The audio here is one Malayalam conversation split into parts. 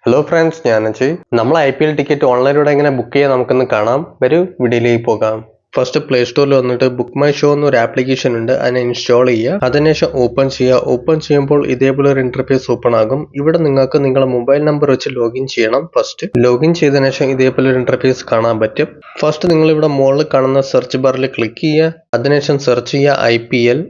ഹലോ ഫ്രണ്ട്സ്, ഞാൻ അജയ്. നമ്മൾ IPL ടിക്കറ്റ് ഓൺലൈനിലൂടെ എങ്ങനെ ബുക്ക് ചെയ്യാൻ നമുക്കൊന്ന് കാണാം. വരൂ വീഡിയോയിലേക്ക് പോകാം. ഫസ്റ്റ് പ്ലേ സ്റ്റോറിൽ വന്നിട്ട് ബുക്ക് മൈ ഷോ എന്നൊരു ആപ്ലിക്കേഷൻ ഉണ്ട്, അതിനെ ഇൻസ്റ്റാൾ ചെയ്യുക. അതിനുശേഷം ഓപ്പൺ ചെയ്യുക. ഓപ്പൺ ചെയ്യുമ്പോൾ ഇതേപോലെ ഒരു ഇന്റർഫേസ് ഓപ്പൺ ആകും. ഇവിടെ നിങ്ങൾക്ക് നിങ്ങളുടെ മൊബൈൽ നമ്പർ വെച്ച് ലോഗിൻ ചെയ്യണം. ഫസ്റ്റ് ലോഗിൻ ചെയ്തതിനു ശേഷം ഇതേപോലെ ഒരു ഇന്റർഫേസ് കാണാൻ പറ്റും. ഫസ്റ്റ് നിങ്ങൾ ഇവിടെ മുകളിൽ കാണുന്ന സെർച്ച് ബാറിൽ ക്ലിക്ക് ചെയ്യുക. അതിനുശേഷം സെർച്ച് ചെയ്യുക IPL.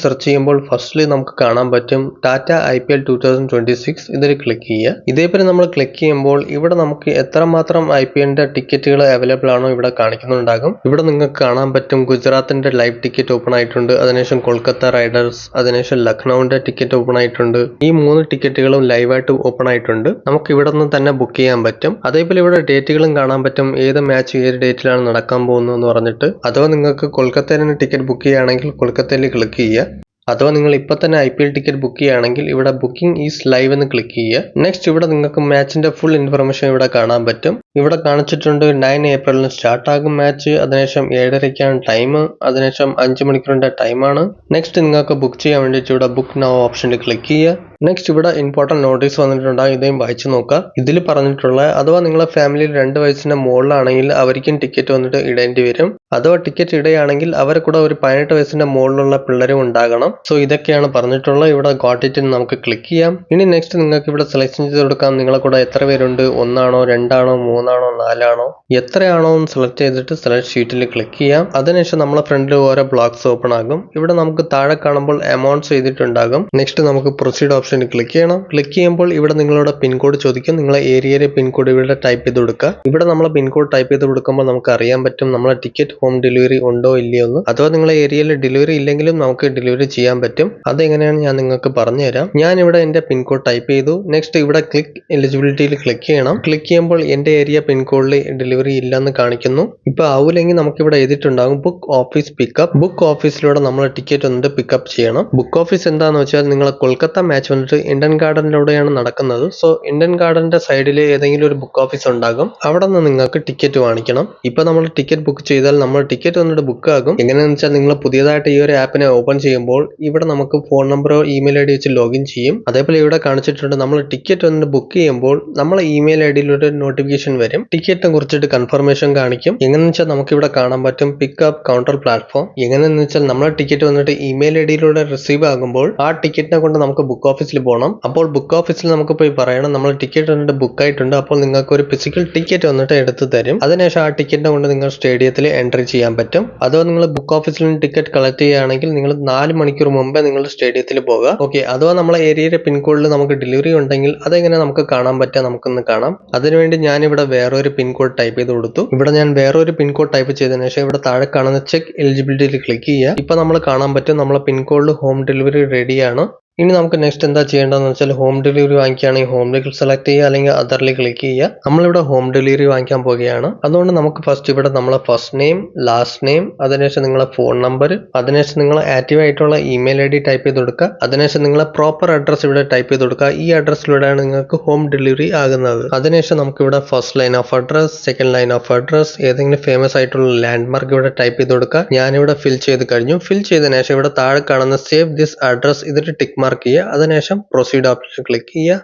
സെർച്ച് ചെയ്യുമ്പോൾ ഫസ്റ്റിൽ നമുക്ക് കാണാൻ പറ്റും ടാറ്റ IPL 2026. ഇതിൽ ക്ലിക്ക് ചെയ്യുക. ഇതേപോലെ നമ്മൾ ക്ലിക്ക് ചെയ്യുമ്പോൾ ഇവിടെ നമുക്ക് എത്രമാത്രം IPLന്റെ ടിക്കറ്റുകൾ അവൈലബിൾ ആണോ ഇവിടെ കാണിക്കുന്നുണ്ടാകും. ഇവിടെ നിങ്ങൾക്ക് കാണാൻ പറ്റും ഗുജറാത്തിന്റെ ലൈവ് ടിക്കറ്റ് ഓപ്പൺ ആയിട്ടുണ്ട്. അതിനുശേഷം കൊൽക്കത്ത റൈഡേഴ്സ്, അതിനുശേഷം ലക്നൌവിന്റെ ടിക്കറ്റ് ഓപ്പൺ ആയിട്ടുണ്ട്. ഈ 3 ടിക്കറ്റുകളും ലൈവായിട്ട് ഓപ്പൺ ആയിട്ടുണ്ട്. നമുക്ക് ഇവിടെ നിന്ന് തന്നെ ബുക്ക് ചെയ്യാൻ പറ്റും. അതേപോലെ ഇവിടെ ഡേറ്റുകളും കാണാൻ പറ്റും, ഏത് മാച്ച് ഏത് ഡേറ്റിലാണ് നടക്കാൻ പോകുന്നത് എന്ന് പറഞ്ഞിട്ട്. അഥവാ നിങ്ങൾക്ക് കൊൽക്കത്തയിൽ ടിക്കറ്റ് ബുക്ക് ചെയ്യുകയാണെങ്കിൽ കൊൽക്കത്തയിൽ ക്ലിക്ക് ചെയ്യുക. അഥവാ നിങ്ങൾ ഇപ്പോൾ തന്നെ IPL ടിക്കറ്റ് ബുക്ക് ചെയ്യുകയാണെങ്കിൽ ഇവിടെ ബുക്കിംഗ് ഈസ് ലൈവ് എന്ന് ക്ലിക്ക് ചെയ്യുക. നെക്സ്റ്റ് ഇവിടെ നിങ്ങൾക്ക് മാച്ചിന്റെ ഫുൾ ഇൻഫർമേഷൻ ഇവിടെ കാണാൻ പറ്റും. ഇവിടെ കാണിച്ചിട്ടുണ്ട് 9 ഏപ്രിലിന് സ്റ്റാർട്ട് ആകും മാച്ച്. അതിനുശേഷം 7:30 ടൈം. അതിനുശേഷം 5 മണിക്കൂറിന്റെ ടൈമാണ്. നെക്സ്റ്റ് നിങ്ങൾക്ക് ബുക്ക് ചെയ്യാൻ വേണ്ടിയിട്ട് ഇവിടെ ബുക്ക് നൗ ഓപ്ഷനിൽ ക്ലിക്ക് ചെയ്യുക. നെക്സ്റ്റ് ഇവിടെ ഇമ്പോർട്ടന്റ് നോട്ടീസ് വന്നിട്ടുണ്ടാകും, ഇതേയും വായിച്ചു നോക്കുക. ഇതിൽ പറഞ്ഞിട്ടുള്ള അഥവാ നിങ്ങളെ ഫാമിലിയിൽ 2 വയസ്സിന്റെ മുകളിലാണെങ്കിൽ അവർക്കും ടിക്കറ്റ് വന്നിട്ട് ഇടേണ്ടി വരും. അഥവാ ടിക്കറ്റ് ഇടുകയാണെങ്കിൽ അവരെ കൂടെ ഒരു 18 വയസ്സിന്റെ മുകളിലുള്ള പിള്ളേരും ഉണ്ടാകണം. സോ ഇതൊക്കെയാണ് പറഞ്ഞിട്ടുള്ളത്. ഇവിടെ ഗോട്ട് ഇറ്റ് നമുക്ക് ക്ലിക്ക് ചെയ്യാം. ഇനി നെക്സ്റ്റ് നിങ്ങൾക്ക് ഇവിടെ സെലക്ഷൻ ചെയ്ത് കൊടുക്കാം. നിങ്ങളെ കൂടെ എത്ര പേരുണ്ട്, 1 ആണോ 2 ആണോ 3 ആണോ 4 ആണോ എത്രയാണോ എന്ന് സെലക്ട് ചെയ്തിട്ട് സെലക്ട് ഷീറ്റിൽ ക്ലിക്ക് ചെയ്യാം. അതിനുശേഷം നമ്മളെ ഫ്രണ്ടിൽ ഓരോ ബ്ലോക്സ് ഓപ്പൺ ആകും. ഇവിടെ നമുക്ക് താഴെ കാണുമ്പോൾ എമൗണ്ട്സ് ചെയ്തിട്ടുണ്ടാകും. നെക്സ്റ്റ് നമുക്ക് പ്രൊസീഡ് ഓപ്ഷനിൽ ക്ലിക്ക് ചെയ്യണം. ക്ലിക്ക് ചെയ്യുമ്പോൾ ഇവിടെ നിങ്ങളുടെ പിൻകോഡ് ചോദിക്കും. നിങ്ങളെ ഏരിയയിലെ പിൻകോഡ് ഇവിടെ ടൈപ്പ് ചെയ്ത് കൊടുക്കുക. ഇവിടെ നമ്മളെ പിൻകോഡ് ടൈപ്പ് ചെയ്ത് കൊടുക്കുമ്പോൾ നമുക്ക് അറിയാൻ പറ്റും നമ്മളെ ടിക്കറ്റ് ഹോം ഡെലിവറി ഉണ്ടോ ഇല്ലയോ എന്ന്. അഥവാ നിങ്ങളെ ഏരിയയിൽ ഡെലിവറി ഇല്ലെങ്കിലും നമുക്ക് ഡെലിവറി ചെയ്യാൻ പറ്റും. അതെങ്ങനെയാണ് ഞാൻ നിങ്ങൾക്ക് പറഞ്ഞുതരാം. ഞാൻ ഇവിടെ എന്റെ പിൻകോഡ് ടൈപ്പ് ചെയ്തു. നെക്സ്റ്റ് ഇവിടെ ക്ലിക്ക് എലിജിബിലിറ്റിയിൽ ക്ലിക്ക് ചെയ്യണം. ക്ലിക്ക് ചെയ്യുമ്പോൾ എന്റെ ഏരിയ പിൻകോഡിൽ ഡെലിവറി ഇല്ലെന്ന് കാണിക്കുന്നു. ഇപ്പൊ ആവില്ലെങ്കിൽ നമുക്ക് ഇവിടെ എഴുതിയിട്ടുണ്ടാകും ബുക്ക് ഓഫീസ് പിക്കപ്പ്. ബുക്ക് ഓഫീസിലൂടെ നമ്മൾ ടിക്കറ്റ് വന്നിട്ട് പിക്കപ്പ് ചെയ്യണം. ബുക്ക് ഓഫീസ് എന്താണെന്ന് വെച്ചാൽ നിങ്ങളെ കൊൽക്കത്ത മാച്ച് വന്നിട്ട് ഇന്ത്യൻ ഗാർഡനിലൂടെയാണ് നടക്കുന്നത്. സോ ഇന്ത്യൻ ഗാർഡന്റെ സൈഡിൽ ഏതെങ്കിലും ഒരു ബുക്ക് ഓഫീസ് ഉണ്ടാകും. അവിടെ നിന്ന് നിങ്ങൾക്ക് ടിക്കറ്റ് വാങ്ങിക്കണം. ഇപ്പൊ നമ്മൾ ടിക്കറ്റ് ബുക്ക് ചെയ്താൽ നമ്മൾ ടിക്കറ്റ് വന്നിട്ട് ബുക്ക് ആകും. എങ്ങനെയാണെന്ന് വെച്ചാൽ നിങ്ങൾ പുതിയതായിട്ട് ഈ ഒരു ആപ്പിനെ ഓപ്പൺ ചെയ്യുമ്പോൾ ഇവിടെ നമുക്ക് ഫോൺ നമ്പറോ ഇമെയിൽ ID വെച്ച് ലോഗിൻ ചെയ്യും. അതേപോലെ ഇവിടെ കാണിച്ചിട്ടുണ്ട് നമ്മൾ ടിക്കറ്റ് വന്നിട്ട് ബുക്ക് ചെയ്യുമ്പോൾ നമ്മളെ ഇമെയിൽ IDയിൽ ഒരു നോട്ടിഫിക്കേഷൻ വരും. ടിക്കറ്റിനെ കുറിച്ചിട്ട് കൺഫർമേഷൻ കാണിക്കും. എങ്ങനെയെന്ന് വെച്ചാൽ നമുക്ക് ഇവിടെ കാണാൻ പറ്റും പിക്കപ്പ് കൗണ്ടർ പ്ലാറ്റ്ഫോം. എങ്ങനെയെന്ന് വെച്ചാൽ നമ്മളെ ടിക്കറ്റ് വന്നിട്ട് ഇമെയിൽ IDയിലൂടെ റിസീവ് ആകുമ്പോൾ ആ ടിക്കറ്റിനെ കൊണ്ട് നമുക്ക് ബുക്ക് ഓഫീസിൽ പോകണം. അപ്പോൾ ബുക്ക് ഓഫീസിൽ നമുക്ക് പോയി പറയണം നമ്മൾ ടിക്കറ്റ് വന്നിട്ട് ബുക്ക് ആയിട്ടുണ്ട്. അപ്പോൾ നിങ്ങൾക്ക് ഒരു ഫിസിക്കൽ ടിക്കറ്റ് വന്നിട്ട് എടുത്തു തരും. അതിനുശേഷം ആ ടിക്കറ്റിനെ കൊണ്ട് നിങ്ങൾ സ്റ്റേഡിയത്തിൽ എൻട്രി ചെയ്യാൻ പറ്റും. അഥവാ നിങ്ങൾ ബുക്ക് ഓഫീസിൽ നിന്ന് ടിക്കറ്റ് കളക്ട് ചെയ്യുകയാണെങ്കിൽ നിങ്ങൾ 4 മണിക്കൂർ മുമ്പേ നിങ്ങൾ സ്റ്റേഡിയത്തിൽ പോകുക. ഓക്കെ, അഥവാ നമ്മളെ ഏരിയയിലെ പിൻകോഡിൽ നമുക്ക് ഡെലിവറി ഉണ്ടെങ്കിൽ അതെങ്ങനെ നമുക്ക് കാണാൻ പറ്റുക, നമുക്കൊന്ന് കാണാം. അതിനുവേണ്ടി ഞാൻ ഇവിടെ വേറൊരു പിൻകോഡ് ടൈപ്പ് ചെയ്ത് കൊടുത്തു. ഇവിടെ ഞാൻ വേറൊരു പിൻകോഡ് ടൈപ്പ് ചെയ്തതിനു ശേഷം ഇവിടെ താഴെ കാണുന്ന ചെക്ക് എലിജിബിലിറ്റിയിൽ ക്ലിക്ക് ചെയ്യുക. ഇപ്പൊ നമ്മൾ കാണാൻ പറ്റും നമ്മളെ പിൻകോഡിൽ ഹോം ഡെലിവറി റെഡിയാണ്. ഇനി നമുക്ക് നെക്സ്റ്റ് എന്താ ചെയ്യേണ്ടതെന്ന് വെച്ചാൽ ഹോം ഡെലിവറി വാങ്ങിക്കുകയാണെങ്കിൽ ഹോമിലേക്ക് സെലക്ട് ചെയ്യുക, അല്ലെങ്കിൽ അതറിൽ ക്ലിക്ക് ചെയ്യുക. നമ്മളിവിടെ ഹോം ഡെലിവറി വാങ്ങിക്കാൻ പോവുകയാണ്. അതുകൊണ്ട് നമുക്ക് ഫസ്റ്റ് ഇവിടെ നമ്മളെ ഫസ്റ്റ് നെയിം, ലാസ്റ്റ് നെയിം, അതിനുശേഷം നിങ്ങളെ ഫോൺ നമ്പർ, അതിനുശേഷം നിങ്ങൾ ആക്റ്റീവ് ആയിട്ടുള്ള ഇമെയിൽ ID ടൈപ്പ് ചെയ്ത് കൊടുക്കുക. അതിനുശേഷം നിങ്ങളെ പ്രോപ്പർ അഡ്രസ് ഇവിടെ ടൈപ്പ് ചെയ്ത് കൊടുക്കുക. ഈ അഡ്രസ്സിലൂടെയാണ് നിങ്ങൾക്ക് ഹോം ഡെലിവറി ആകുന്നത്. അതിനുശേഷം നമുക്ക് ഇവിടെ first line of address, second line of address, ഏതെങ്കിലും ഫേമസ് ആയിട്ടുള്ള ലാൻഡ് മാർക്ക് ഇവിടെ ടൈപ്പ് ചെയ്ത് കൊടുക്കുക. ഞാനിവിടെ ഫിൽ ചെയ്ത് കഴിഞ്ഞു. ഫിൽ ചെയ്തതിനു ശേഷം ഇവിടെ താഴെ കാണുന്ന സേവ് ദിസ് അഡ്രസ് ഇതിൽ ടിക്ക് മാർക്ക് ചെയ്യുക. അതിനുശേഷം പ്രൊസീഡ് ഓപ്ഷൻ ക്ലിക്ക് ചെയ്യുക.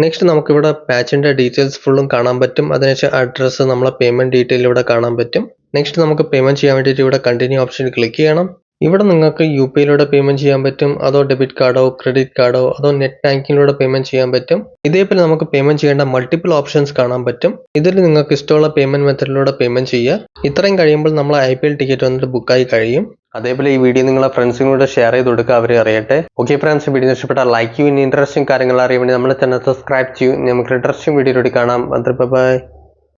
നെക്സ്റ്റ് നമുക്കിവിടെ മാച്ചിന്റെ ഡീറ്റെയിൽസ് ഫുള്ളും കാണാൻ പറ്റും. അതിനുശേഷം അഡ്രസ്സ്, നമ്മളെ പേയ്മെന്റ് ഡീറ്റെയിൽ ഇവിടെ കാണാൻ പറ്റും. നെക്സ്റ്റ് നമുക്ക് പേയ്മെന്റ് ചെയ്യാൻ വേണ്ടിയിട്ട് ഇവിടെ കണ്ടിന്യൂ ഓപ്ഷൻ ക്ലിക്ക് ചെയ്യണം. ഇവിടെ നിങ്ങൾക്ക് UPIയിലൂടെ പേയ്മെന്റ് ചെയ്യാൻ പറ്റും. അതോ ഡെബിറ്റ് കാർഡോ ക്രെഡിറ്റ് കാർഡോ അതോ നെറ്റ് ബാങ്കിങ്ങിലൂടെ പേയ്മെന്റ് ചെയ്യാൻ പറ്റും. ഇതേപോലെ നമുക്ക് പേയ്മെന്റ് ചെയ്യേണ്ട മൾട്ടിപ്പിൾ ഓപ്ഷൻസ് കാണാൻ പറ്റും. ഇതിൽ നിങ്ങൾക്ക് ഇഷ്ടമുള്ള പേയ്മെന്റ് മെത്തഡിലൂടെ പേയ്മെന്റ് ചെയ്യുക. ഇത്രയും കഴിയുമ്പോൾ നമ്മളെ IPL ടിക്കറ്റ് വന്നിട്ട് ബുക്കായി കഴിയും. അതേപോലെ ഈ വീഡിയോ നിങ്ങളെ ഫ്രണ്ട്സിനോട് ഷെയർ ചെയ്ത് കൊടുക്കുക, അവരെ അറിയട്ടെ. ഓക്കെ ഫ്രണ്ട്സ്, വീഡിയോ ഇഷ്ടപ്പെട്ടാൽ ലൈക്ക് ചെയ്യും. ഇനി ഇൻട്രസ്റ്റിംഗ് കാര്യങ്ങൾ അറിയാൻ വേണ്ടി നമ്മുടെ ചാനൽ സബ്സ്ക്രൈബ് ചെയ്യും. നമുക്ക് ഇൻട്രസ്റ്റിംഗ് വീഡിയോയിലൂടെ കാണാം. ബൈ.